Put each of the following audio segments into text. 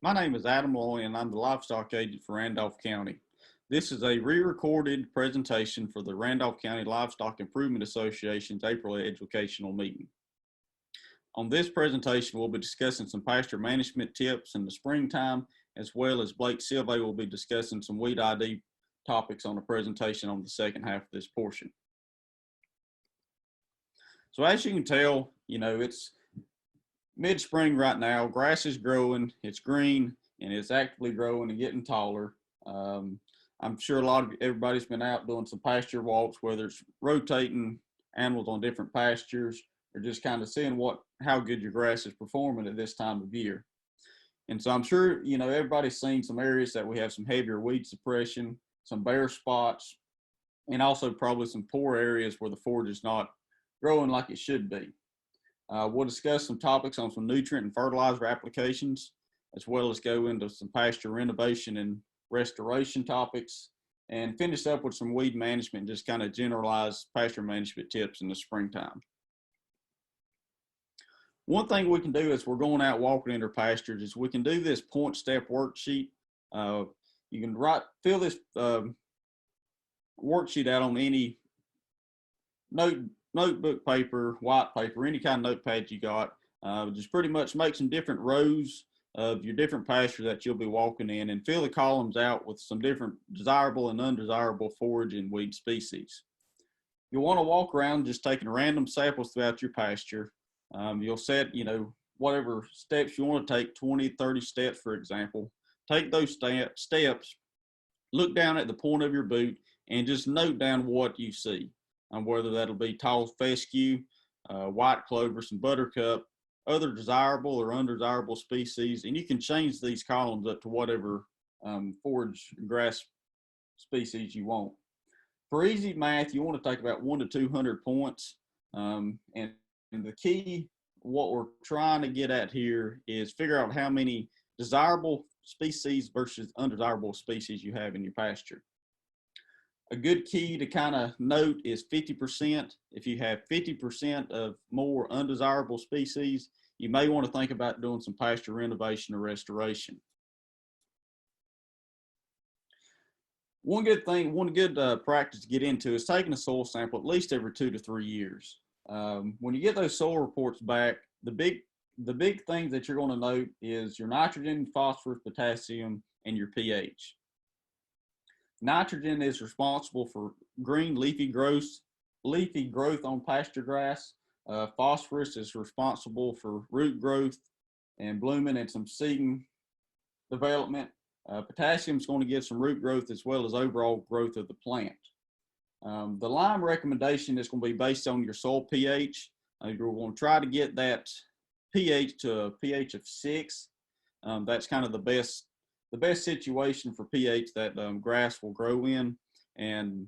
My name is Adam Loy and I'm the livestock agent for Randolph County. This is a re-recorded presentation for the Randolph County Livestock Improvement Association's April educational meeting. On this presentation, we'll be discussing some pasture management tips in the springtime, as well as Blake Szilvay will be discussing some weed ID topics on the presentation on the second half of this portion. So as you can tell, it's mid-spring right now. Grass is growing, it's green, and it's actively growing and getting taller. I'm sure everybody's been out doing some pasture walks, whether it's rotating animals on different pastures or just kind of seeing how good your grass is performing at this time of year. And so I'm sure, everybody's seen some areas that we have some heavier weed suppression, some bare spots, and also probably some poor areas where the forage is not growing like it should be. We'll discuss some topics on some nutrient and fertilizer applications, as well as go into some pasture renovation and restoration topics, and finish up with some weed management, just kind of generalized pasture management tips in the springtime. One thing we can do as we're going out walking in our pastures is we can do this point step worksheet. You can fill this worksheet out on any notebook paper, white paper, any kind of notepad you got. Just pretty much make some different rows of your different pastures that you'll be walking in and fill the columns out with some different desirable and undesirable forage and weed species. You'll want to walk around just taking random samples throughout your pasture. You'll set, whatever steps you want to take, 20, 30 steps, for example. Take those steps, look down at the point of your boot, and just note down what you see. Whether that'll be tall fescue, white clover, some buttercup, other desirable or undesirable species, and you can change these columns up to whatever forage grass species you want. For easy math, you want to take about 100 to 200 points, and the key, what we're trying to get at here is figure out how many desirable species versus undesirable species you have in your pasture. A good key to kind of note is 50%. If you have 50% of more undesirable species, you may want to think about doing some pasture renovation or restoration. One good practice to get into is taking a soil sample at least every 2 to 3 years. When you get those soil reports back, the big things that you're going to note is your nitrogen, phosphorus, potassium, and your pH. Nitrogen is responsible for green leafy growth on pasture grass. Phosphorus is responsible for root growth and blooming and some seeding development. Potassium is going to give some root growth as well as overall growth of the plant. The lime recommendation is going to be based on your soil pH. You're going to try to get that pH to a pH of 6. That's kind of the best situation for pH that grass will grow in, and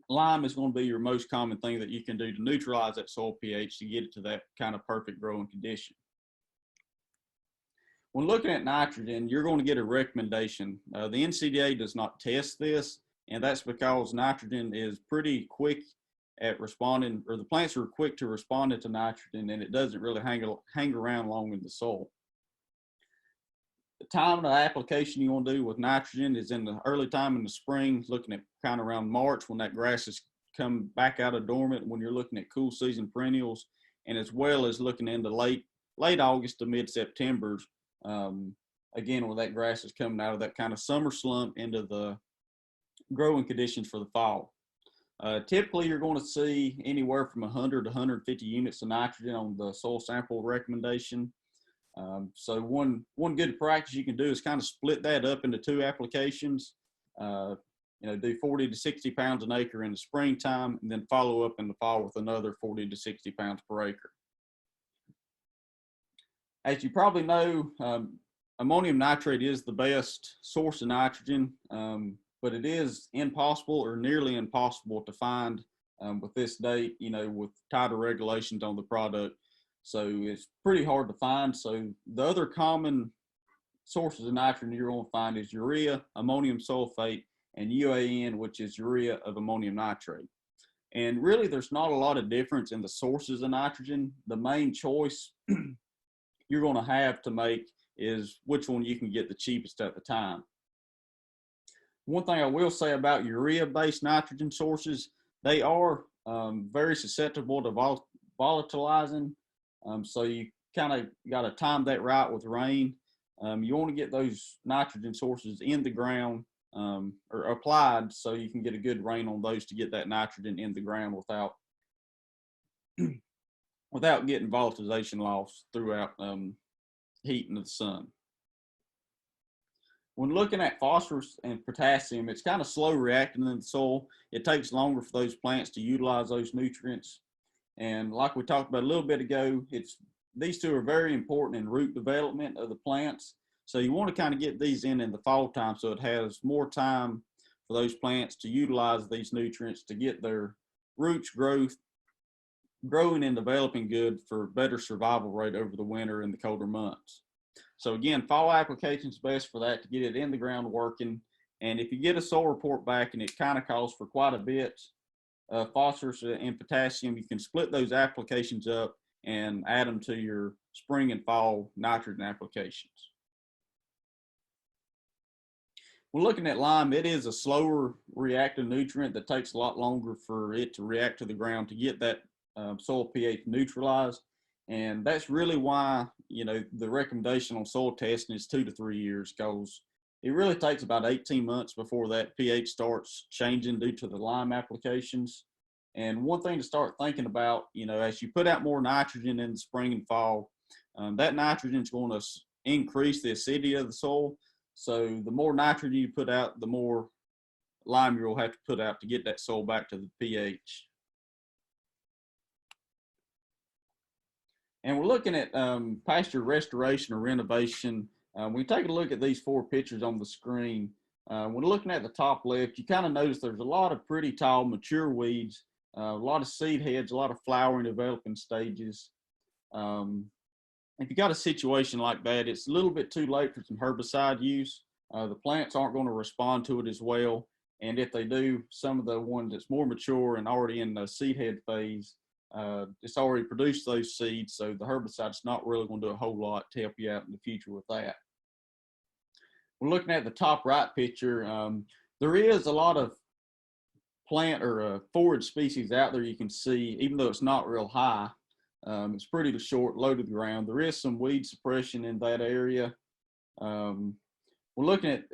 lime is going to be your most common thing that you can do to neutralize that soil pH to get it to that kind of perfect growing condition. When looking at nitrogen, you're going to get a recommendation. The NCDA does not test this, and that's because nitrogen is pretty quick at responding, or the plants are quick to respond to nitrogen, and it doesn't really hang around long in the soil. The time of application you want to do with nitrogen is in the early time in the spring, looking at kind of around March when that grass has come back out of dormant, when you're looking at cool season perennials, and as well as looking into late August to mid-September, again, when that grass is coming out of that kind of summer slump into the growing conditions for the fall. Typically, you're going to see anywhere from 100 to 150 units of nitrogen on the soil sample recommendation. So one good practice you can do is kind of split that up into 2 applications. Do 40 to 60 pounds an acre in the springtime, and then follow up in the fall with another 40 to 60 pounds per acre. As you probably know, ammonium nitrate is the best source of nitrogen, but it is impossible or nearly impossible to find with this date, with tighter regulations on the product. So it's pretty hard to find. So the other common sources of nitrogen you're going to find is urea, ammonium sulfate, and UAN, which is urea of ammonium nitrate. And really, there's not a lot of difference in the sources of nitrogen. The main choice you're going to have to make is which one you can get the cheapest at the time. One thing I will say about urea-based nitrogen sources, they are very susceptible to volatilizing. So you kind of got to time that right with rain. You want to get those nitrogen sources in the ground or applied so you can get a good rain on those to get that nitrogen in the ground without getting volatilization loss throughout heat and the sun. When looking at phosphorus and potassium, it's kind of slow reacting in the soil. It takes longer for those plants to utilize those nutrients. And like we talked about a little bit ago, these two are very important in root development of the plants. So you want to kind of get these in the fall time so it has more time for those plants to utilize these nutrients to get their roots growing and developing good for better survival rate over the winter and the colder months. So again, fall application is best for that, to get it in the ground working. And if you get a soil report back and it kind of calls for quite a bit phosphorus and potassium, you can split those applications up and add them to your spring and fall nitrogen applications. When looking at lime, it is a slower reactive nutrient that takes a lot longer for it to react to the ground to get that soil pH neutralized. And that's really why, you know, the recommendation on soil testing is 2 to 3 years, because it really takes about 18 months before that pH starts changing due to the lime applications. And one thing to start thinking about, you know, as you put out more nitrogen in the spring and fall, that nitrogen is going to increase the acidity of the soil. So the more nitrogen you put out, the more lime you'll have to put out to get that soil back to the pH. And we're looking at pasture restoration or renovation. We take a look at these 4 pictures on the screen. When looking at the top left, you kind of notice there's a lot of pretty tall mature weeds, a lot of seed heads, a lot of flowering developing stages. If you got a situation like that, it's a little bit too late for some herbicide use. The plants aren't going to respond to it as well. And if they do, some of the ones that's more mature and already in the seed head phase, it's already produced those seeds, so the herbicide's not really going to do a whole lot to help you out in the future with that. We're looking at the top right picture. There is a lot of plant or forage species out there you can see, even though it's not real high. It's pretty short, low to the ground. There is some weed suppression in that area. We're looking at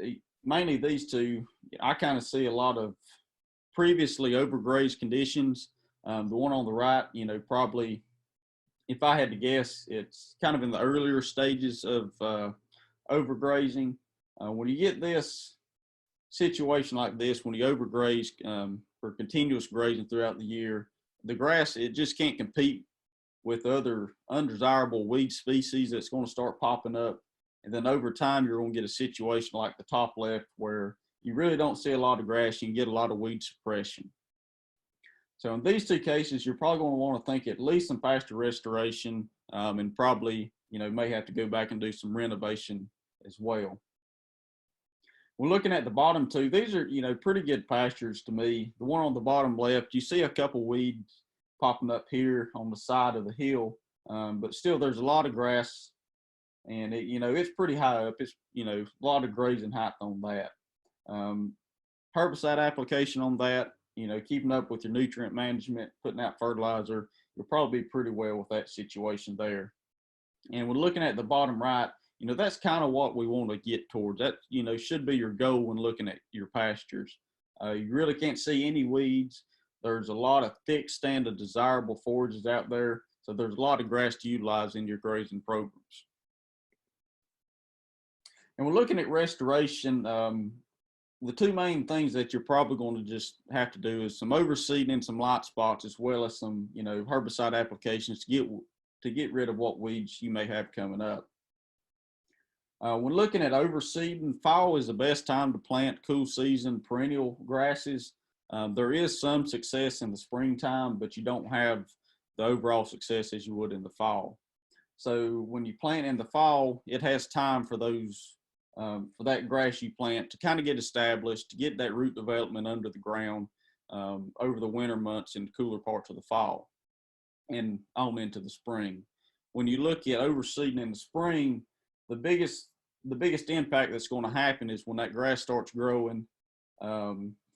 mainly these two. I kind of see a lot of previously overgrazed conditions. The one on the right, you know, probably, if I had to guess, it's kind of in the earlier stages of overgrazing. When you get this situation like this, when you overgraze for continuous grazing throughout the year, the grass, it just can't compete with other undesirable weed species that's going to start popping up. And then over time, you're going to get a situation like the top left where you really don't see a lot of grass. You can get a lot of weed suppression. So in these 2 cases, you're probably going to want to think at least some pasture restoration and probably, you know, may have to go back and do some renovation as well. We're looking at the bottom 2. These are, you know, pretty good pastures to me. The one on the bottom left, you see a couple weeds popping up here on the side of the hill, but still there's a lot of grass, and it, you know, it's pretty high up. It's, you know, a lot of grazing height on that. Herbicide application on that, you know, keeping up with your nutrient management, putting out fertilizer, you'll probably be pretty well with that situation there. And when looking at the bottom right, you know, that's kind of what we want to get towards. That, you know, should be your goal when looking at your pastures. You really can't see any weeds. There's a lot of thick stand of desirable forages out there. So there's a lot of grass to utilize in your grazing programs. And we're looking at restoration. The 2 main things that you're probably going to just have to do is some overseeding and some light spots, as well as some, you know, herbicide applications to get rid of what weeds you may have coming up. When looking at overseeding, fall is the best time to plant cool season perennial grasses. There is some success in the springtime, but you don't have the overall success as you would in the fall. So when you plant in the fall, it has time for those for that grass you plant to kind of get established, to get that root development under the ground over the winter months and cooler parts of the fall and on into the spring. When you look at overseeding in the spring, the biggest impact that's going to happen is when that grass starts growing.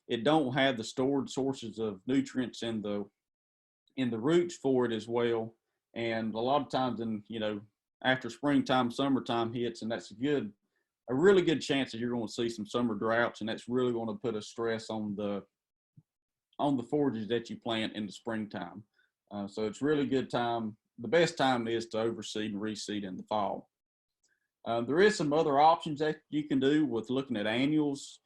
It don't have the stored sources of nutrients in the roots for it as well. And a lot of times, after springtime, summertime hits, and that's a really good chance that you're going to see some summer droughts, and that's really going to put a stress on the forages that you plant in the springtime. So it's really good time. The best time is to overseed and reseed in the fall. There is some other options that you can do with looking at annuals.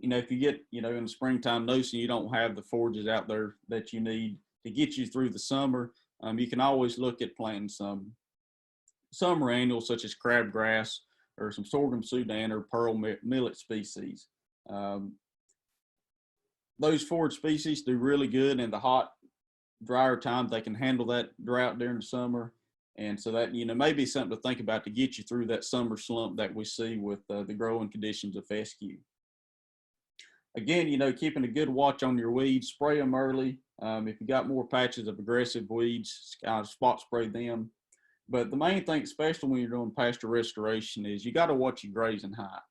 If you get, in the springtime noticing you don't have the forages out there that you need to get you through the summer, you can always look at planting some summer annuals such as crabgrass or some sorghum Sudan or pearl millet species. Those forage species do really good in the hot, drier times. They can handle that drought during the summer. And so that, may be something to think about to get you through that summer slump that we see with the growing conditions of fescue. Again, keeping a good watch on your weeds, spray them early. If you got more patches of aggressive weeds, spot spray them. But the main thing, especially when you're doing pasture restoration, is you got to watch your grazing height.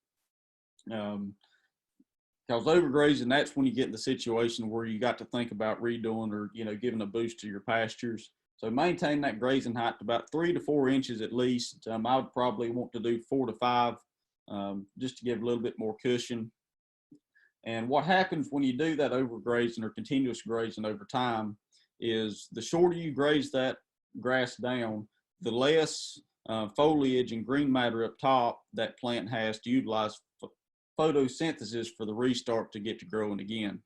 Because overgrazing, that's when you get in the situation where you got to think about redoing or, giving a boost to your pastures. So maintain that grazing height to about 3 to 4 inches at least. I would probably want to do 4 to 5, just to give a little bit more cushion. And what happens when you do that overgrazing or continuous grazing over time is the shorter you graze that grass down, the less foliage and green matter up top that plant has to utilize photosynthesis for the restart to get to growing again.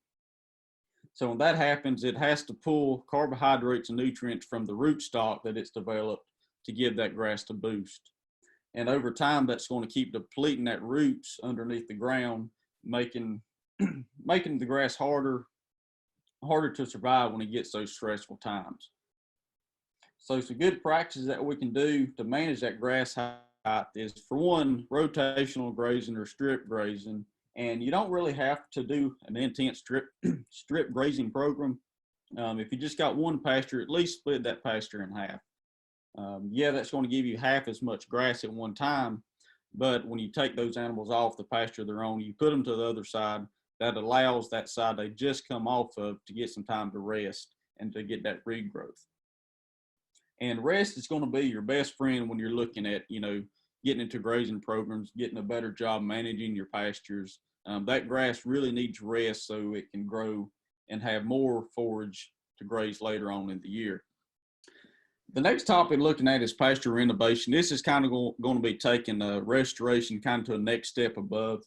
So when that happens, it has to pull carbohydrates and nutrients from the rootstock that it's developed to give that grass a boost. And over time, that's going to keep depleting that roots underneath the ground, making the grass harder to survive when it gets those stressful times. So some good practices that we can do to manage that grass height is, for one, rotational grazing or strip grazing. And you don't really have to do an intense strip grazing program. If you just got one pasture, at least split that pasture in half. Yeah, that's going to give you half as much grass at one time, but when you take those animals off the pasture they're on, you put them to the other side, that allows that side they just come off of to get some time to rest and to get that regrowth. And rest is going to be your best friend when you're looking at, getting into grazing programs, getting a better job managing your pastures. That grass really needs rest so it can grow and have more forage to graze later on in the year. The next topic looking at is pasture renovation. This is kind of going to be taking restoration kind of to a next step above,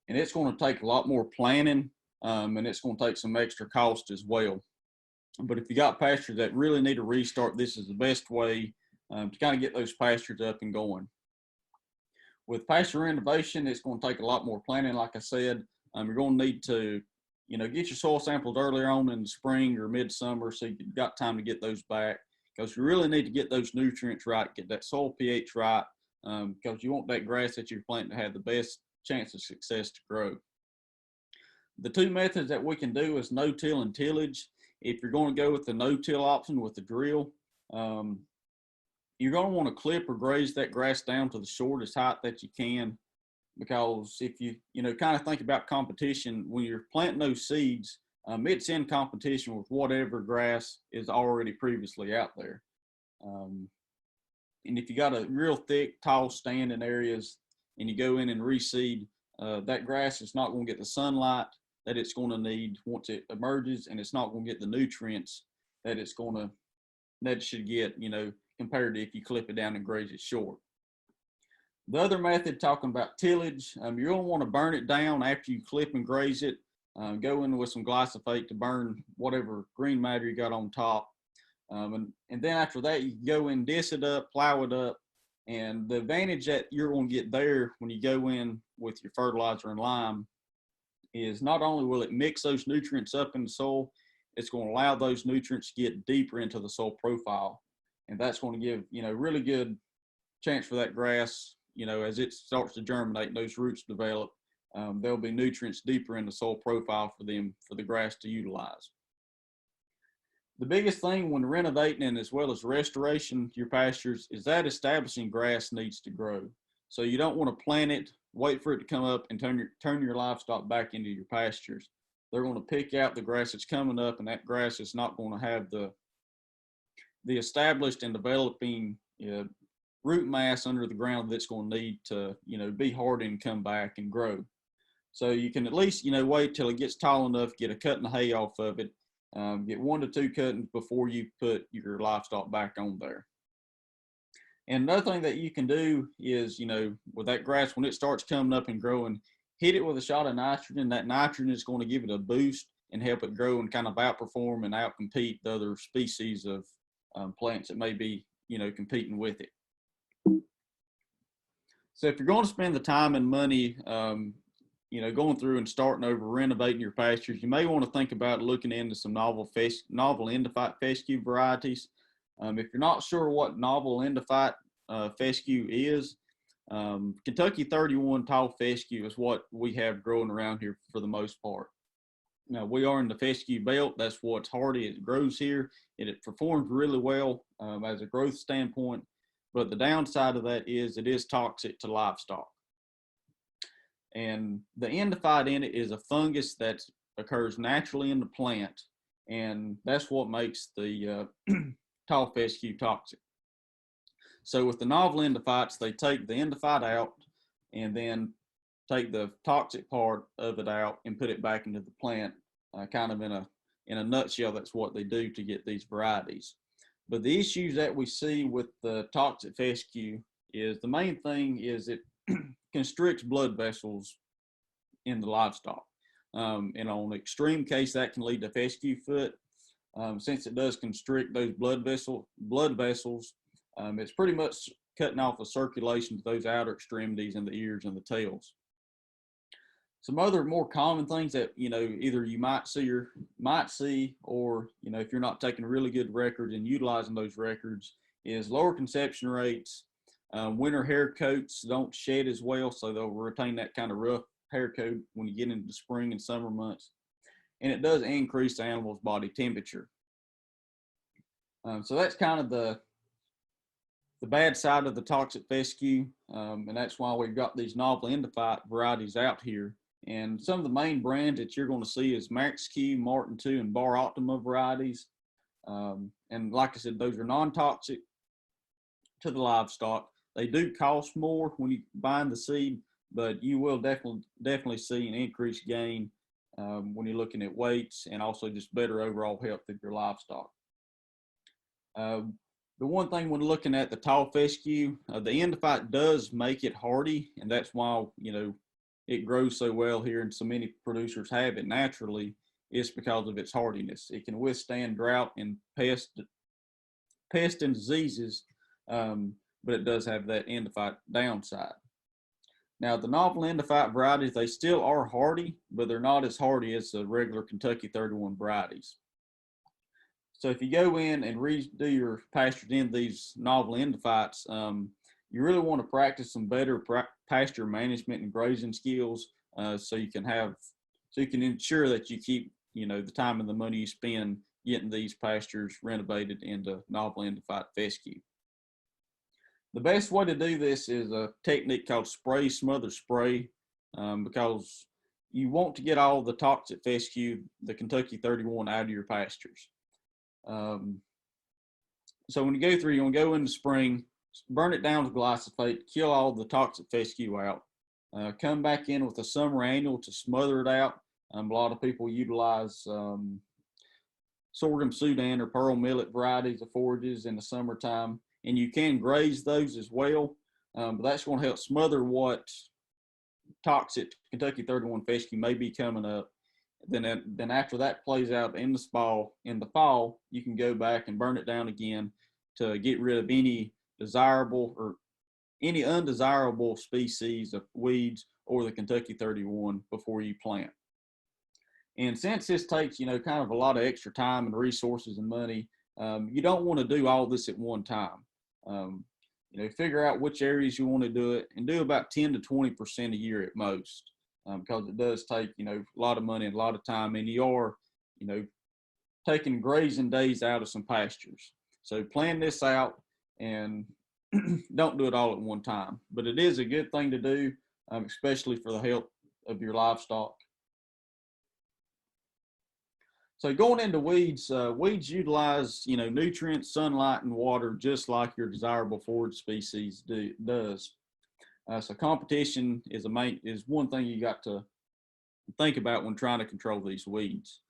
and it's going to take a lot more planning, and it's going to take some extra cost as well. But if you got pastures that really need a restart, this is the best way to kind of get those pastures up and going. With pasture renovation, it's going to take a lot more planning. Like I said, you're going to need to, get your soil samples earlier on in the spring or midsummer, so you've got time to get those back. Because you really need to get those nutrients right, get that soil pH right, because you want that grass that you're planting to have the best chance of success to grow. The two methods that we can do is no-till and tillage. If you're going to go with the no-till option with the drill, you're going to want to clip or graze that grass down to the shortest height that you can, because if you kind of think about competition, when you're planting those seeds, it's in competition with whatever grass is already previously out there. And if you got a real thick, tall stand in areas and you go in and reseed, that grass is not going to get the sunlight that it's going to need once it emerges, and it's not going to get the nutrients that it should get, compared to if you clip it down and graze it short. The other method, talking about tillage, you're going to want to burn it down after you clip and graze it. Go in with some glyphosate to burn whatever green matter you got on top. And then after that, you go in, disc it up, plow it up. And the advantage that you're going to get there when you go in with your fertilizer and lime is not only will it mix those nutrients up in the soil, it's going to allow those nutrients to get deeper into the soil profile. And that's going to give, really good chance for that grass, as it starts to germinate and those roots develop, there'll be nutrients deeper in the soil profile for the grass to utilize. The biggest thing when renovating and as well as restoration your pastures is that establishing grass needs to grow. So you don't want to plant it, wait for it to come up, and turn your livestock back into your pastures. They're going to pick out the grass that's coming up, and that grass is not going to have the established and developing root mass under the ground that's going to need to be hardened and come back and grow. So you can at least wait till it gets tall enough, get a cut and hay off of it. Get 1 to 2 cuttings before you put your livestock back on there. And another thing that you can do is, with that grass, when it starts coming up and growing, hit it with a shot of nitrogen. That nitrogen is going to give it a boost and help it grow and kind of outperform and outcompete the other species of plants that may be, competing with it. So if you're going to spend the time and money going through and starting over renovating your pastures, you may want to think about looking into some novel endophyte fescue varieties. If you're not sure what novel endophyte fescue is, Kentucky 31 tall fescue is what we have growing around here for the most part. Now, we are in the fescue belt. That's what's hardy. It grows here, and it performs really well as a growth standpoint. But the downside of that is it is toxic to livestock. And the endophyte in it is a fungus that occurs naturally in the plant, and that's what makes the tall fescue toxic. So with the novel endophytes, they take the endophyte out and then take the toxic part of it out and put it back into the plant. Kind of in a nutshell, that's what they do to get these varieties. But the issues that we see with the toxic fescue is the main thing is it constricts blood vessels in the livestock. And on extreme case, that can lead to fescue foot. Since it does constrict those blood vessels, it's pretty much cutting off the circulation to those outer extremities in the ears and the tails. Some other more common things that either you might see or if you're not taking really good records and utilizing those records is lower conception rates. Winter hair coats don't shed as well, so they'll retain that kind of rough hair coat when you get into the spring and summer months. And it does increase the animal's body temperature. So that's kind of the bad side of the toxic fescue, and that's why we've got these novel endophyte varieties out here. And some of the main brands that you're going to see is Fescue, Martin II, and Bar Optima varieties. And like I said, those are non-toxic to the livestock. They do cost more when you buy the seed, but you will definitely see an increased gain when you're looking at weights and also just better overall health of your livestock. The one thing when looking at the tall fescue, the endophyte does make it hardy, and that's why it grows so well here and so many producers have it naturally. It's because of its hardiness. It can withstand drought and pest and diseases, but it does have that endophyte downside. Now, the novel endophyte varieties, they still are hardy, but they're not as hardy as the regular Kentucky 31 varieties. So if you go in and redo your pastures in these novel endophytes, you really want to practice some better pasture management and grazing skills, so you can ensure that you keep the time and the money you spend getting these pastures renovated into novel endophyte fescue. The best way to do this is a technique called spray smother spray, because you want to get all the toxic fescue, the Kentucky 31, out of your pastures. So when you go through, you're going to go in the spring, burn it down with glyphosate, kill all the toxic fescue out. Come back in with a summer annual to smother it out. A lot of people utilize sorghum Sudan or pearl millet varieties of forages in the summertime, and you can graze those as well, but that's going to help smother what toxic Kentucky 31 fescue may be coming up. Then after that plays out in the fall, you can go back and burn it down again to get rid of any desirable or any undesirable species of weeds or the Kentucky 31 before you plant. And since this takes, kind of a lot of extra time and resources and money, you don't want to do all this at one time. Figure out which areas you want to do it and do about 10 to 20% a year at most. Because it does take, a lot of money and a lot of time, and you are, taking grazing days out of some pastures. So plan this out and don't do it all at one time. But it is a good thing to do, especially for the health of your livestock. So going into weeds, weeds utilize, nutrients, sunlight, and water just like your desirable forage species does. So competition is one thing you got to think about when trying to control these weeds.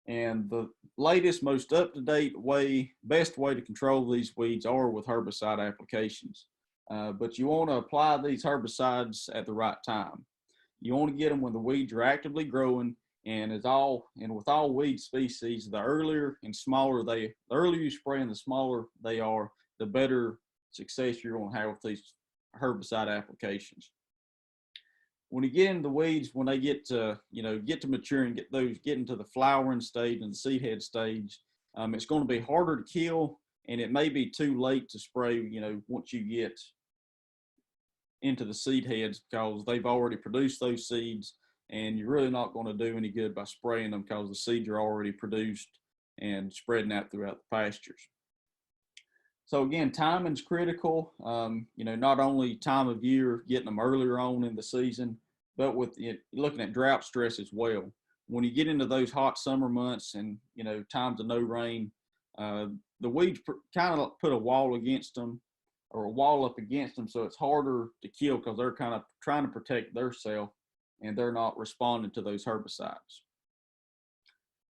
And the latest, most up-to-date best way to control these weeds are with herbicide applications. But you want to apply these herbicides at the right time. You want to get them when the weeds are actively growing. And with all weed species, the earlier you spray and the smaller they are, the better success you're going to have with these herbicide applications. When you get into the weeds, when they get to mature and get into the flowering stage and the seed head stage, it's going to be harder to kill, and it may be too late to spray, once you get into the seed heads, because they've already produced those seeds. And you're really not going to do any good by spraying them because the seeds are already produced and spreading out throughout the pastures. So again, timing's critical. Not only time of year, getting them earlier on in the season, but with looking at drought stress as well. When you get into those hot summer months and, times of no rain, the weeds kind of put a wall against them, or a wall up against them, so it's harder to kill because they're kind of trying to protect themselves, and they're not responding to those herbicides.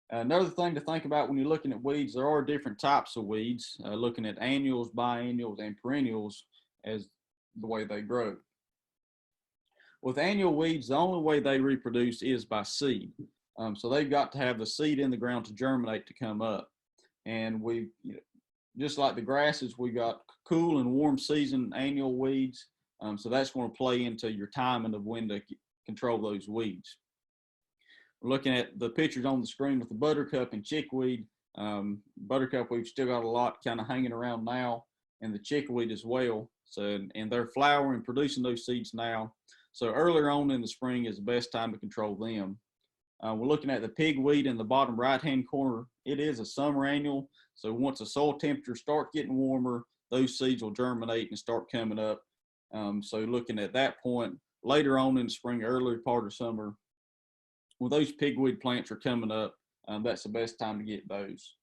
Another thing to think about when you're looking at weeds, there are different types of weeds, looking at annuals, biennials, and perennials as the way they grow. With annual weeds, the only way they reproduce is by seed. So they've got to have the seed in the ground to germinate to come up. And just like the grasses, we got cool and warm season annual weeds. So that's going to play into your timing of when to control those weeds. We're looking at the pictures on the screen with the buttercup and chickweed. Buttercup, we've still got a lot kind of hanging around now, and the chickweed as well. So, and they're flowering, producing those seeds now. So earlier on in the spring is the best time to control them. We're looking at the pigweed in the bottom right-hand corner. It is a summer annual. So once the soil temperature starts getting warmer, those seeds will germinate and start coming up. So looking at that point, later on in the spring, earlier part of summer, when those pigweed plants are coming up, that's the best time to get those.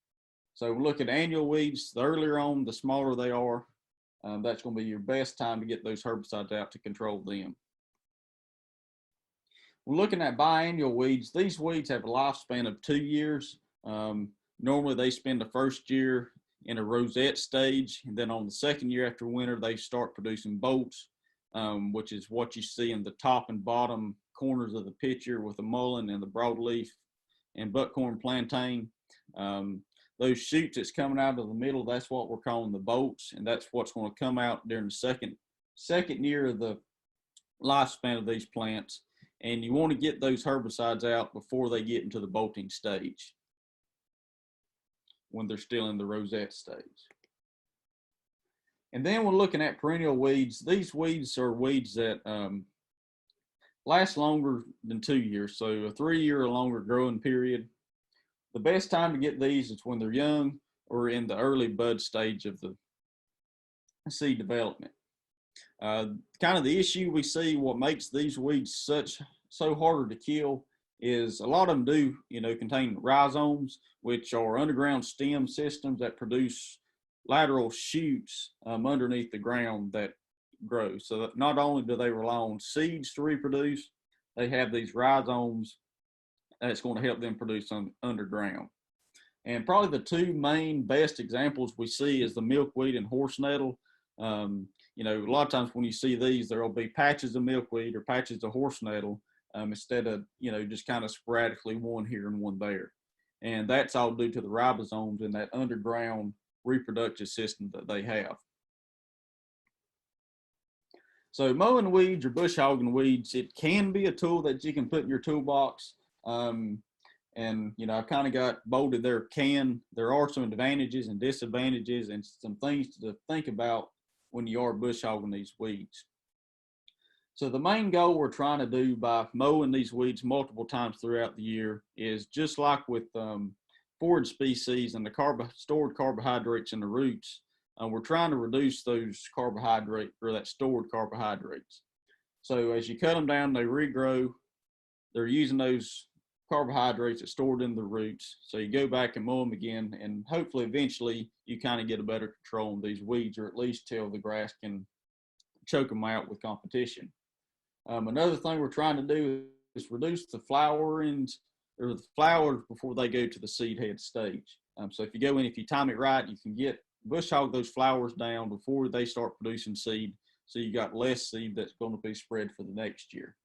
So we look at annual weeds. The earlier on, the smaller they are. That's going to be your best time to get those herbicides out to control them. We're looking at biennial weeds. These weeds have a lifespan of 2 years. Normally they spend the first year in a rosette stage, and then on the second year after winter, they start producing bolts, which is what you see in the top and bottom corners of the picture with the mullein and the broadleaf and buckcorn plantain. Those shoots that's coming out of the middle, that's what we're calling the bolts, and that's what's going to come out during the second year of the lifespan of these plants. And you want to get those herbicides out before they get into the bolting stage, when they're still in the rosette stage. And then we're looking at perennial weeds. These weeds are weeds that last longer than 2 years, so a 3-year or longer growing period. The best time to get these is when they're young or in the early bud stage of the seed development. Kind of the issue we see, what makes these weeds so harder to kill, is a lot of them do, contain rhizomes, which are underground stem systems that produce lateral shoots underneath the ground that grow. So that not only do they rely on seeds to reproduce, they have these rhizomes that's going to help them produce underground. And probably the two main best examples we see is the milkweed and horse nettle. A lot of times when you see these, there will be patches of milkweed or patches of horse nettle, instead of, just kind of sporadically one here and one there. And that's all due to the ribosomes and that underground reproductive system that they have. So mowing weeds or bush hogging weeds, it can be a tool that you can put in your toolbox. I've kind of got bolded there. There are some advantages and disadvantages and some things to think about when you are bush hogging these weeds. So the main goal we're trying to do by mowing these weeds multiple times throughout the year is just like with forage species and the stored carbohydrates in the roots, we're trying to reduce those carbohydrate or that stored carbohydrates. So as you cut them down, they regrow. They're using those carbohydrates that's stored in the roots. So you go back and mow them again, and hopefully eventually you kind of get a better control on these weeds, or at least till the grass can choke them out with competition. Another thing we're trying to do is reduce the flowerings or the flowers before they go to the seed head stage. So if you go in, if you time it right, you can get bush hog those flowers down before they start producing seed. So you got less seed that's going to be spread for the next year.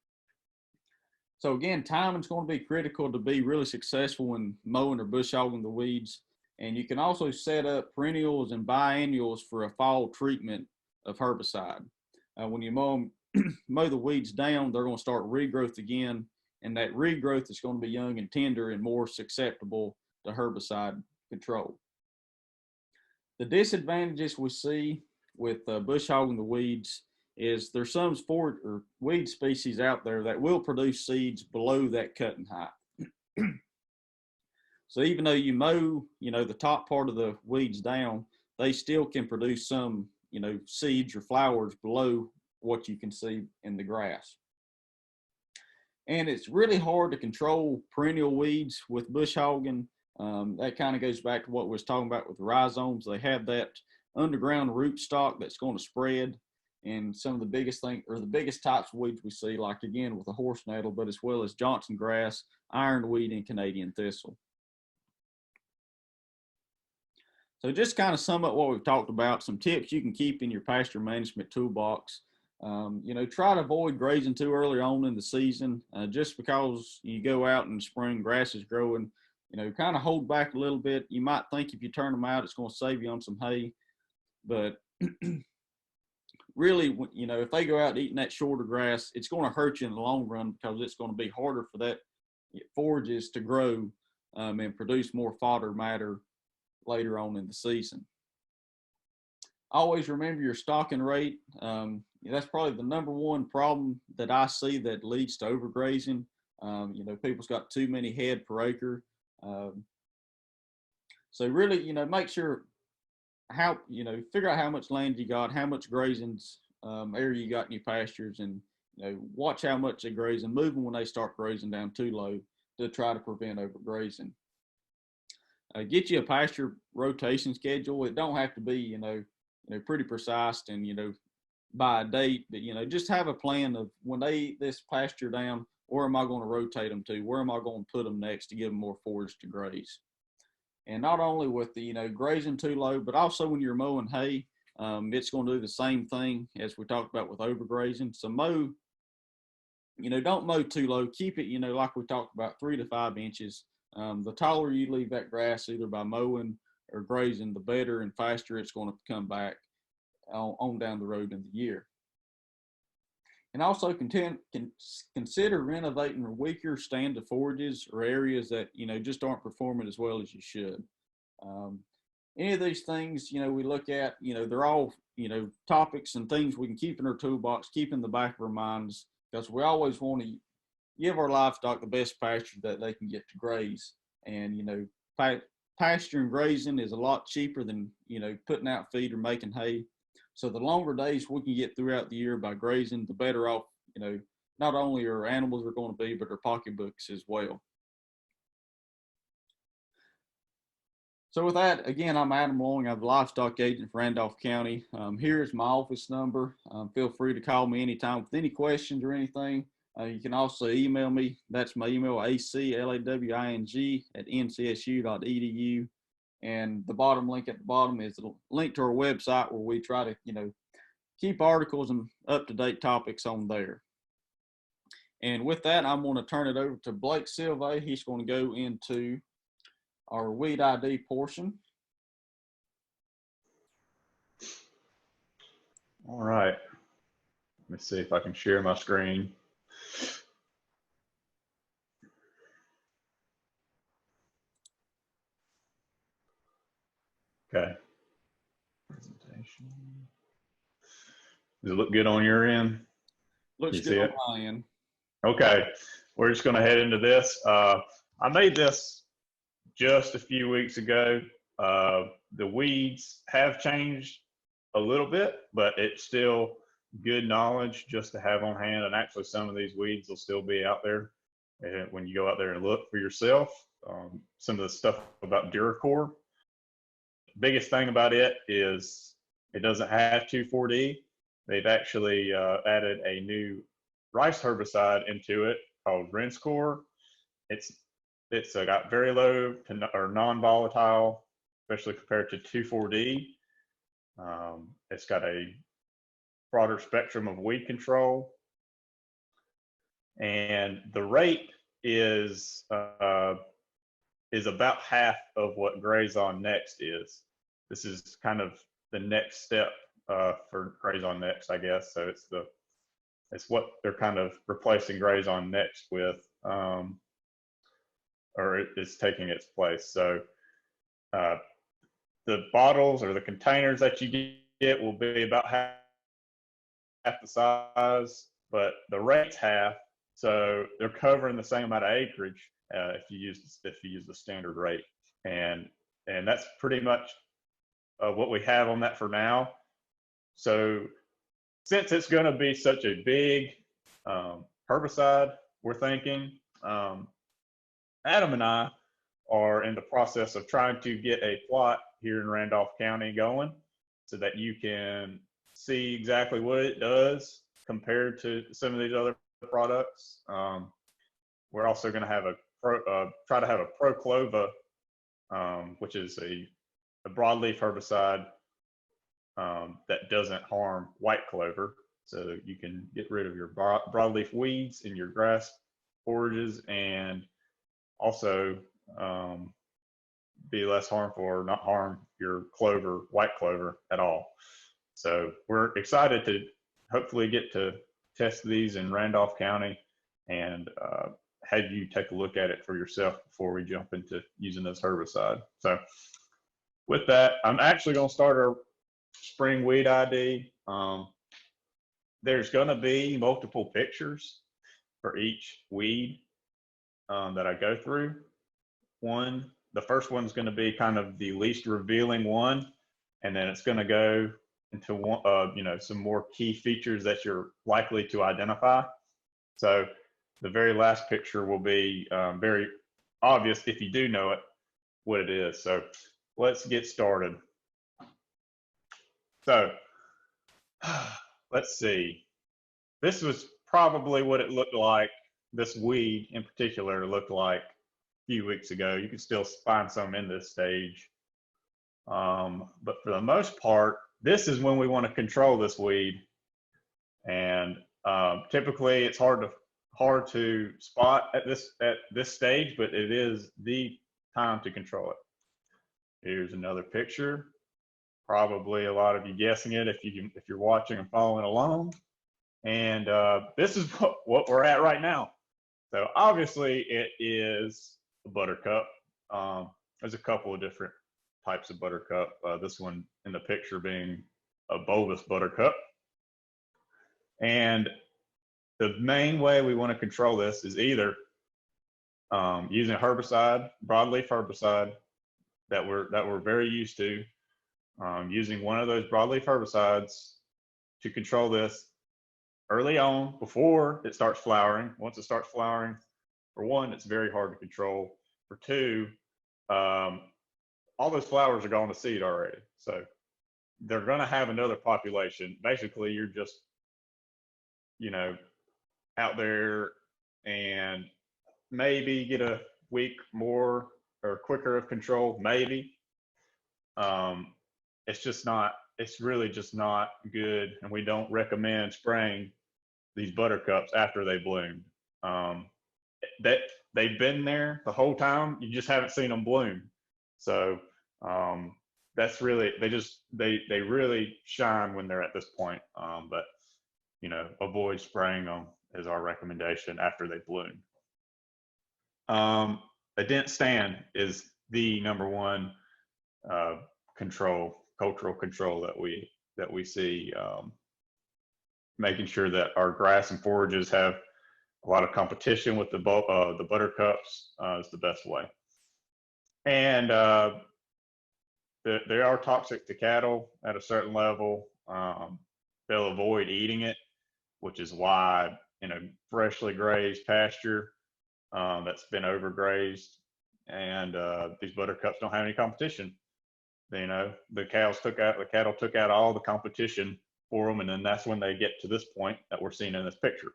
So again, timing is going to be critical to be really successful in mowing or bush hogging the weeds. And you can also set up perennials and biennials for a fall treatment of herbicide. When you mow the weeds down, they're going to start regrowth again. And that regrowth is going to be young and tender and more susceptible to herbicide control. The disadvantages we see with bush hogging the weeds is there's some forage or weed species out there that will produce seeds below that cutting height. So even though you mow, the top part of the weeds down, they still can produce some, seeds or flowers below what you can see in the grass. And it's really hard to control perennial weeds with bush hogging. That kind of goes back to what we was talking about with the rhizomes. They have that underground rootstock that's going to spread. And some of the biggest types of weeds we see, like again with the horse nettle, but as well as Johnson grass, ironweed, and Canadian thistle. So just kind of sum up what we've talked about, some tips you can keep in your pasture management toolbox. Try to avoid grazing too early on in the season. Just because you go out in the spring, grass is growing, kind of hold back a little bit. You might think if you turn them out, it's going to save you on some hay, but really, if they go out eating that shorter grass, it's going to hurt you in the long run because it's going to be harder for that forages to grow and produce more fodder matter later on in the season. Always remember your stocking rate. That's probably the number one problem that I see that leads to overgrazing. People's got too many head per acre. So really, make sure figure out how much land you got, how much grazing area you got in your pastures, and watch how much they graze and move them when they start grazing down too low to try to prevent overgrazing. Get you a pasture rotation schedule. It don't have to be pretty precise and by a date, but just have a plan of when they eat this pasture down, where am I going to rotate them to? Where am I going to put them next to give them more forage to graze? And not only with the, grazing too low, but also when you're mowing hay, it's going to do the same thing as we talked about with overgrazing. So mow, don't mow too low. Keep it, like we talked about, 3 to 5 inches. The taller you leave that grass, either by mowing or grazing, the better and faster it's going to come back on down the road in the year. And also consider renovating weaker stand of forages or areas that, just aren't performing as well as you should. Any of these things, we look at, they're all, topics and things we can keep in our toolbox, keep in the back of our minds, because we always want to give our livestock the best pasture that they can get to graze. And, pasture and grazing is a lot cheaper than, putting out feed or making hay. So the longer days we can get throughout the year by grazing, the better off, not only our animals are going to be, but our pocketbooks as well. So with that, again, I'm Adam Long. I'm the livestock agent for Randolph County. Here's my office number. Feel free to call me anytime with any questions or anything. You can also email me. That's my email, aclawing@ncsu.edu. And the bottom link at the bottom is a link to our website where we try to, keep articles and up-to-date topics on there. And with that, I'm going to turn it over to Blake Szilvay. He's going to go into our weed ID portion. All right. Let me see if I can share my screen. Okay. Presentation. Does it look good on your end? Looks good on my end. Okay. We're just going to head into this. I made this just a few weeks ago. The weeds have changed a little bit, but it's still good knowledge just to have on hand. And actually, some of these weeds will still be out there when you go out there and look for yourself. Some of the stuff about Duracore. Biggest thing about it is it doesn't have 2,4-D. They've actually added a new rice herbicide into it called Rinsecore. It's got very low or non-volatile, especially compared to 2,4-D. It's got a broader spectrum of weed control, and the rate is about half of what Grazon Next is. This is kind of the next step for Grazon Next, I guess. So it's what they're kind of replacing Grazon Next with, or it's taking its place. So the bottles or the containers that you get will be about half the size, but the rate's half. So they're covering the same amount of acreage if you use the standard rate, and that's pretty much what we have on that for now. So since it's going to be such a big herbicide, we're thinking Adam and I are in the process of trying to get a plot here in Randolph County going so that you can see exactly what it does compared to some of these other products. We're also going to have try to have a Proclova, which is a broadleaf herbicide that doesn't harm white clover. So you can get rid of your broadleaf weeds in your grass forages, and also be less harmful or not harm your white clover at all. So we're excited to hopefully get to test these in Randolph County and have you take a look at it for yourself before we jump into using this herbicide. So with that, I'm actually going to start our spring weed ID. There's going to be multiple pictures for each weed that I go through. The first one's going to be kind of the least revealing one, and then it's going to go into one, some more key features that you're likely to identify. So the very last picture will be very obvious if you do know it, what it is. So let's get started. So let's see. This was probably what it looked like. This weed in particular looked like a few weeks ago. You can still find some in this stage. But for the most part, this is when we want to control this weed. And typically it's hard to spot at this stage, but it is the time to control it. Here's another picture. Probably a lot of you guessing it if you're watching and following along. And this is what we're at right now. So obviously it is a buttercup. There's a couple of different types of buttercup. This one in the picture being a bulbous buttercup. And the main way we want to control this is either using a herbicide, broadleaf herbicide that we're very used to, using one of those broadleaf herbicides to control this early on before it starts flowering. Once it starts flowering, for one, it's very hard to control. For two, all those flowers are gone to seed already. So they're going to have another population. Basically, you're just, out there and maybe get a week more or quicker of control, maybe. It's really just not good. And we don't recommend spraying these buttercups after they bloom. That they've been there the whole time, you just haven't seen them bloom. So that's really, they really shine when they're at this point. But avoid spraying them is our recommendation after they bloom. A dent stand is the number one cultural control that we see. Making sure that our grass and forages have a lot of competition with the buttercups is the best way. And they are toxic to cattle at a certain level. They'll avoid eating it, which is why in a freshly grazed pasture that's been overgrazed, and these buttercups don't have any competition. You know, the cattle took out all the competition for them, and then that's when they get to this point that we're seeing in this picture.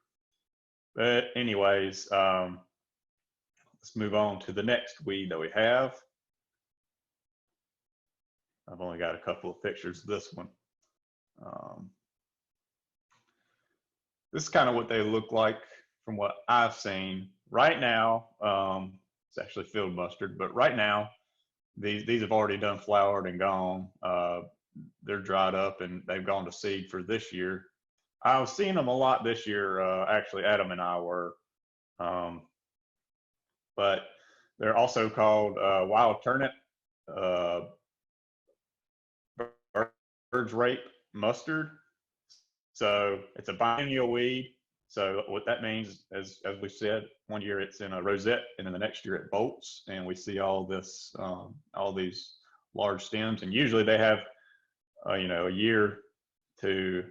But anyways, let's move on to the next weed that we have. I've only got a couple of pictures of this one. This is kind of what they look like from what I've seen. Right now, it's actually field mustard, but right now, these have already done flowered and gone. They're dried up and they've gone to seed for this year. I was seeing them a lot this year. Actually, Adam and I were. But they're also called wild turnip, bird's rape mustard. So it's a biennial weed. So what that means, as we said, one year it's in a rosette, and then the next year it bolts, and we see all this, all these large stems, and usually they have, you know, a year to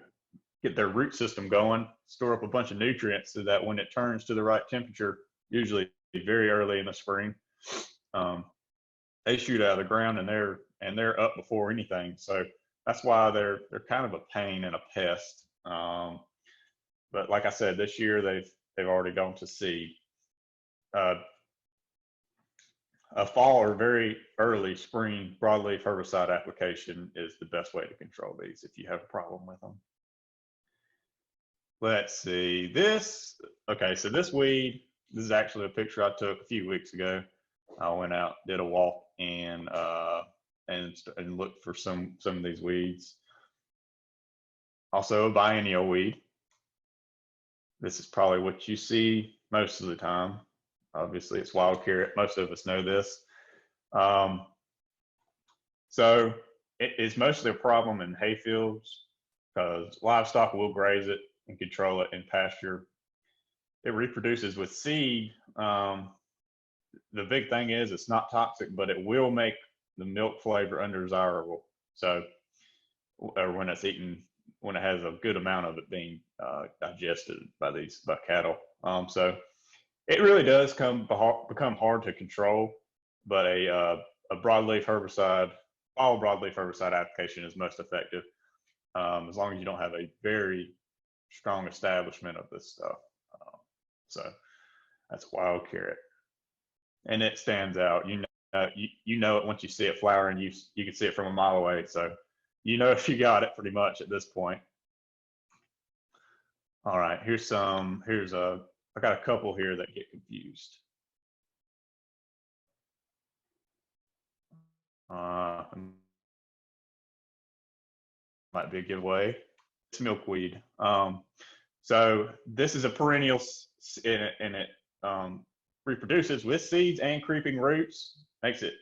get their root system going, store up a bunch of nutrients, so that when it turns to the right temperature, usually very early in the spring, they shoot out of the ground, and they're up before anything. So that's why they're kind of a pain and a pest. But like I said, this year they've already gone to seed. A fall or very early spring broadleaf herbicide application is the best way to control these if you have a problem with them. Let's see this. Okay, so this weed, this is actually a picture I took a few weeks ago. I went out, did a walk, and looked for some of these weeds. Also a biennial weed. This is probably what you see most of the time. Obviously, it's wild carrot. Most of us know this. So it is mostly a problem in hay fields because livestock will graze it and control it in pasture. It reproduces with seed. The big thing is it's not toxic, but it will make the milk flavor undesirable. So, or when it's eaten, when it has a good amount of it being digested by cattle. So it really does become hard to control, but a broadleaf herbicide, all broadleaf herbicide application is most effective, as long as you don't have a very strong establishment of this stuff. So that's wild carrot, and it stands out. You know it once you see it flowering. You can see it from a mile away. So you know if you got it pretty much at this point. All right, I got a couple here that get confused. Might be a giveaway. It's milkweed. So this is a perennial, and it reproduces with seeds and creeping roots. Makes it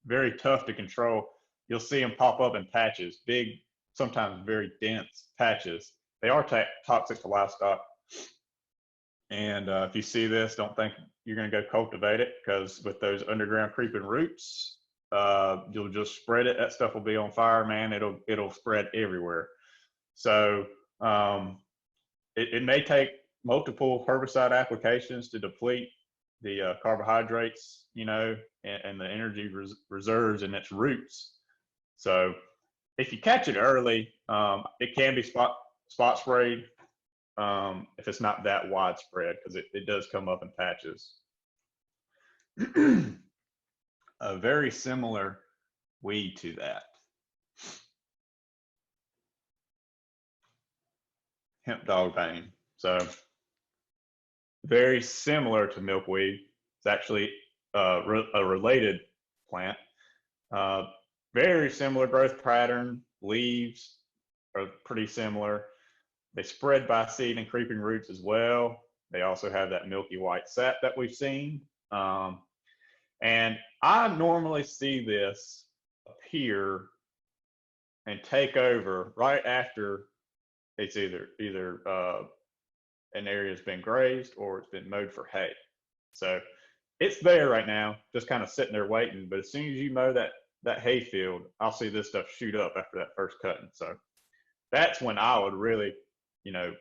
very tough to control. You'll see them pop up in patches, big, sometimes very dense patches. They are toxic to livestock. And if you see this, don't think you're going to go cultivate it, because with those underground creeping roots, you'll just spread it. That stuff will be on fire, man. It'll spread everywhere. So it may take multiple herbicide applications to deplete the carbohydrates, you know, and the energy reserves in its roots. So if you catch it early, it can be spot sprayed if it's not that widespread, because it does come up in patches. A very similar weed to that. Hemp dogbane. So very similar to milkweed. It's actually a related plant. Very similar growth pattern. Leaves are pretty similar. They spread by seed and creeping roots as well. They also have that milky white sap that we've seen. And I normally see this appear and take over right after it's either an area has been grazed or it's been mowed for hay. So it's there right now, just kind of sitting there waiting. But as soon as you mow that hay field, I'll see this stuff shoot up after that first cutting. So that's when I would really,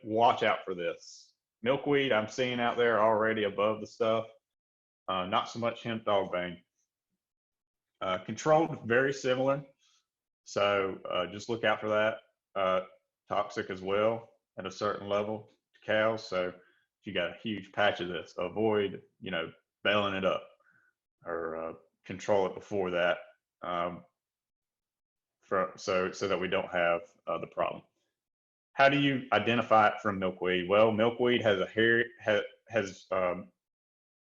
watch out for this. Milkweed I'm seeing out there already above the stuff. Not so much hemp dogbane. Controlled, very similar. So just look out for that. Toxic as well at a certain level to cows. So if you got a huge patch of this, avoid, baling it up or control it before that, so that we don't have the problem. How do you identify it from milkweed? Well, milkweed has a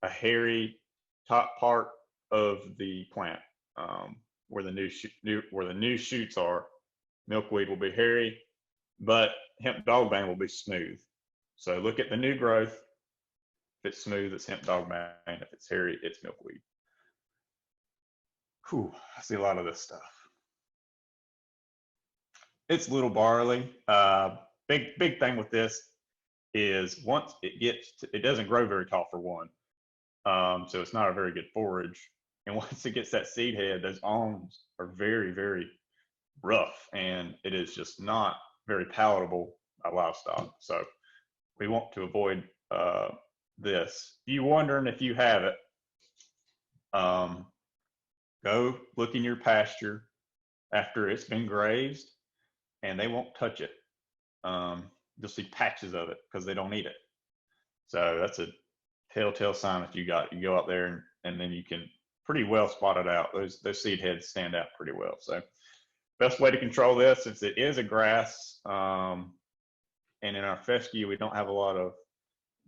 hairy top part of the plant, where the new shoots are. Milkweed will be hairy, but hemp dogbane will be smooth. So look at the new growth. If it's smooth, it's hemp dogbane. If it's hairy, it's milkweed. Whew, I see a lot of this stuff. It's little barley. Big thing with this is once it doesn't grow very tall for one. So it's not a very good forage. And once it gets that seed head, those awns are very, very rough, and it is just not very palatable livestock. So we want to avoid this. If you're wondering if you have it, go look in your pasture after it's been grazed, and they won't touch it. You'll see patches of it because they don't eat it. So that's a telltale sign that you go out there and then you can pretty well spot it out. Those seed heads stand out pretty well. So best way to control this, since it is a grass, and in our fescue we don't have a lot of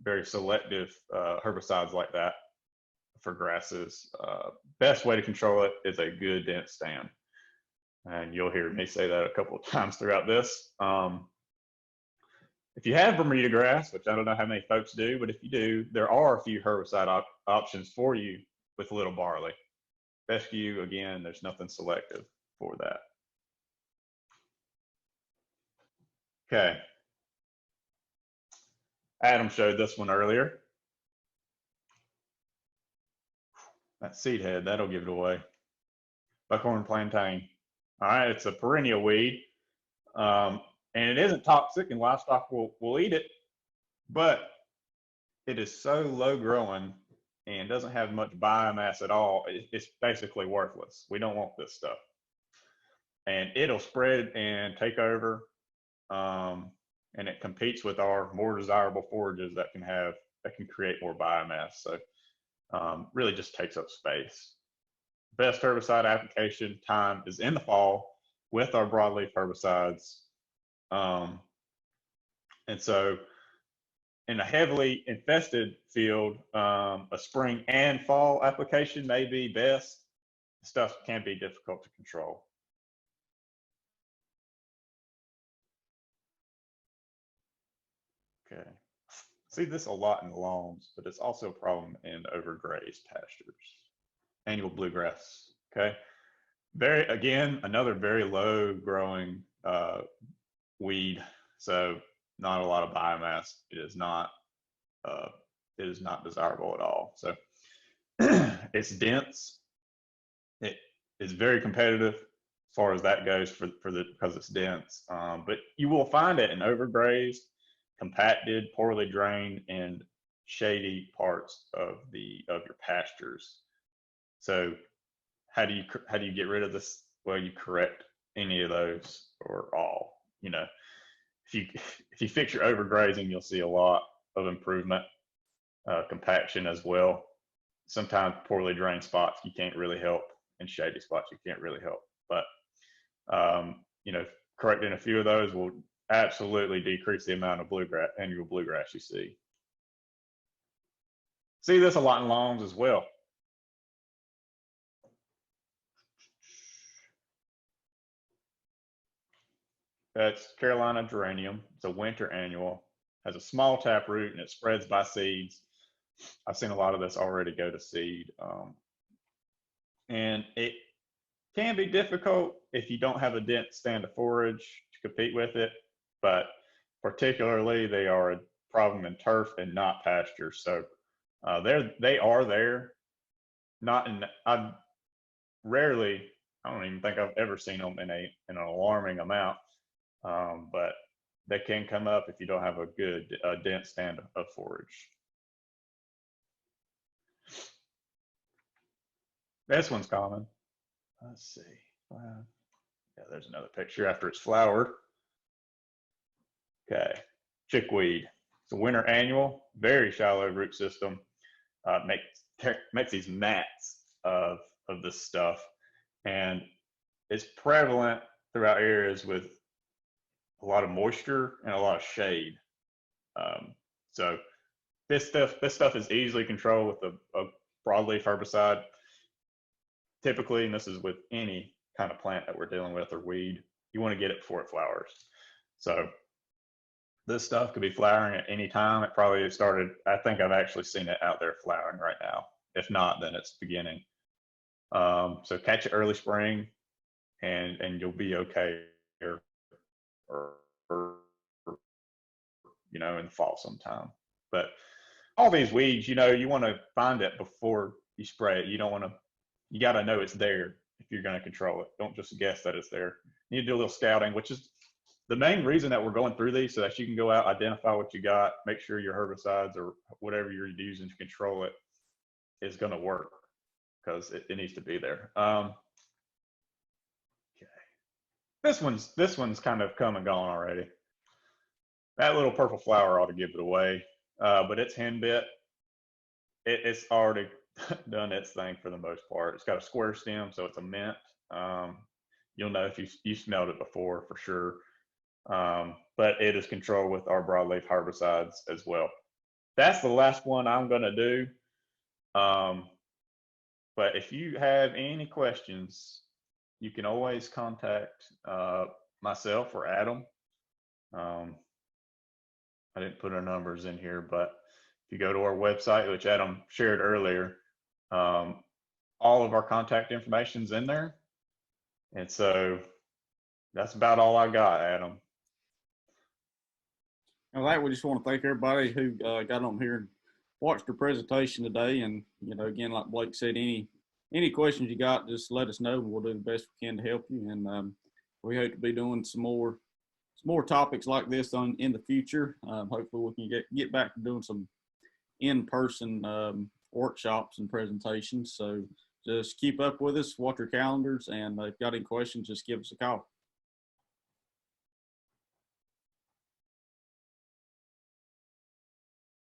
very selective herbicides like that for grasses. Best way to control it is a good dense stand. And you'll hear me say that a couple of times throughout this. If you have Bermuda grass, which I don't know how many folks do, but if you do, there are a few herbicide options for you with little barley. Fescue, again, there's nothing selective for that. Okay. Adam showed this one earlier. That seed head, that'll give it away. Buckhorn plantain. All right, it's a perennial weed. And it isn't toxic, and livestock will eat it, but it is so low growing and doesn't have much biomass at all. It's basically worthless. We don't want this stuff. And it'll spread and take over, and it competes with our more desirable forages that can create more biomass. So really just takes up space. Best herbicide application time is in the fall with our broadleaf herbicides. And so in a heavily infested field, a spring and fall application may be best. Stuff can be difficult to control. Okay. See this a lot in the lawns, but it's also a problem in overgrazed pastures. Annual bluegrass. Okay. Another very low growing weed. So not a lot of biomass. It is not desirable at all. So it's dense. It is very competitive as far as that goes because it's dense. But you will find it in overgrazed, compacted, poorly drained, and shady parts of your pastures. So how do you get rid of this? Well, you correct any of those or all. If you fix your overgrazing, you'll see a lot of improvement. Compaction as well. Sometimes poorly drained spots you can't really help, and shady spots you can't really help. But correcting a few of those will absolutely decrease the amount of annual bluegrass you see. See this a lot in lawns as well. That's Carolina geranium. It's a winter annual. Has a small taproot and it spreads by seeds. I've seen a lot of this already go to seed. And it can be difficult if you don't have a dense stand of forage to compete with it, but particularly they are a problem in turf and not pasture. So they are there. not in, I've rarely, I don't even think I've ever seen them in an alarming amount. But they can come up if you don't have a good dense stand of forage. This one's common. Let's see. Wow. Yeah, there's another picture after it's flowered. Okay, chickweed. It's a winter annual, very shallow root system. Makes these mats of this stuff, and it's prevalent throughout areas with a lot of moisture and a lot of shade. So this stuff is easily controlled with a broadleaf herbicide. Typically, and this is with any kind of plant that we're dealing with or weed, you want to get it before it flowers. So this stuff could be flowering at any time. It probably started, I think I've actually seen it out there flowering right now. If not, then it's beginning. So catch it early spring and you'll be okay, or you know, in the fall sometime. But all these weeds, you know, you want to find it before you spray it. You don't want to, you got to know it's there if you're going to control it. Don't just guess that it's there. You need to do a little scouting, which is the main reason that we're going through these, so that you can go out, identify what you got, make sure your herbicides or whatever you're using to control it is going to work, because it needs to be there. Okay. This one's kind of come and gone already. That little purple flower ought to give it away, but it's Henbit. It's already done its thing for the most part. It's got a square stem, so it's a mint. You'll know if you smelled it before for sure. But it is controlled with our broadleaf herbicides as well. That's the last one I'm going to do. But if you have any questions, you can always contact myself or Adam. I didn't put our numbers in here, but if you go to our website, which Adam shared earlier, all of our contact information's in there. And so that's about all I got, Adam. All right, we just want to thank everybody who got on here and watched the presentation today. And, you know, again, like Blake said, any questions you got, just let us know. We'll do the best we can to help you. And we hope to be doing some more topics like this in the future. Hopefully we can get back to doing some in-person workshops and presentations. So just keep up with us, watch your calendars, and if you've got any questions, just give us a call.